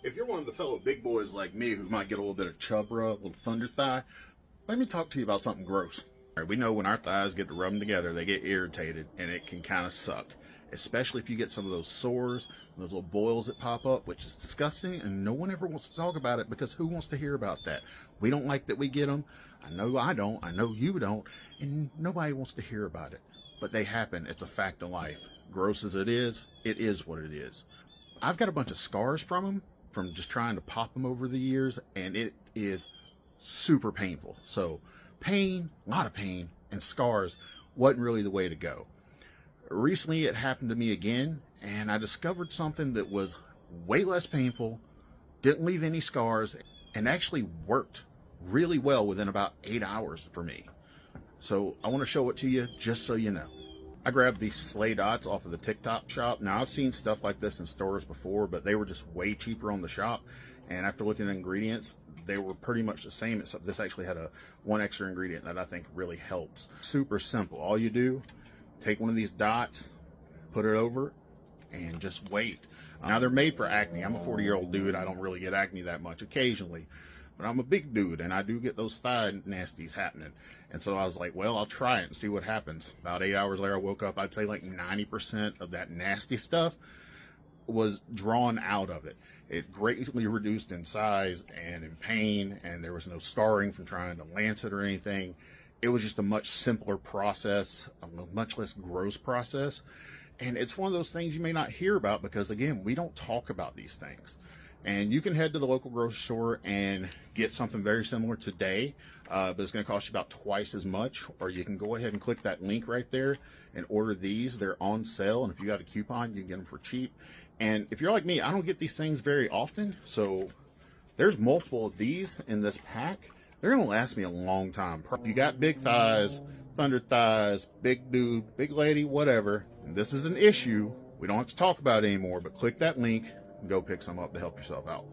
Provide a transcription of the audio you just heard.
If you're one of the fellow big boys like me who might get a little bit of chub rub, a little thunder thigh, let me talk to you about something gross. All right, we know when our thighs get to rubbing together, they get irritated, and it can kind of suck. Especially if you get some of those sores, those little boils that pop up, which is disgusting, and no one ever wants to talk about it because who wants to hear about that? We don't like that we get them. I know I don't. I know you don't. And nobody wants to hear about it. But they happen. It's a fact of life. Gross as it is what it is. I've got a bunch of scars from them, from just trying to pop them over the years, and it is super painful. So pain, a lot of pain, and scars wasn't really the way to go. Recently it happened to me again, and I discovered something that was way less painful, didn't leave any scars, and actually worked really well within about 8 hours for me. So I want to show it to you just so you know. I grabbed these Slay Dots off of the TikTok shop. Now I've seen stuff like this in stores before, but they were just way cheaper on the shop, and after looking at ingredients, they were pretty much the same, except this actually had one extra ingredient that I think really helps. Super simple. All you do, take one of these dots, put it over, and just wait. Now they're made for acne. I'm a 40-year-old dude. I don't really get acne that much, occasionally, but I'm a big dude and I do get those thigh nasties happening. And so I was like, well, I'll try it and see what happens. About 8 hours later, I woke up. I'd say like 90% of that nasty stuff was drawn out of it. It greatly reduced in size and in pain, and there was no scarring from trying to lance it or anything. It was just a much simpler process, a much less gross process. And it's one of those things you may not hear about because, again, we don't talk about these things. And you can head to the local grocery store and get something very similar today, but it's going to cost you about twice as much. Or you can go ahead and click that link right there and order these. They're on sale, and if you got a coupon, you can get them for cheap. And if you're like me, I don't get these things very often, so there's multiple of these in this pack. They're going to last me a long time. You got big thighs, thunder thighs, big dude, big lady, whatever. And this is an issue. We don't have to talk about it anymore, but click that link and go pick some up to help yourself out.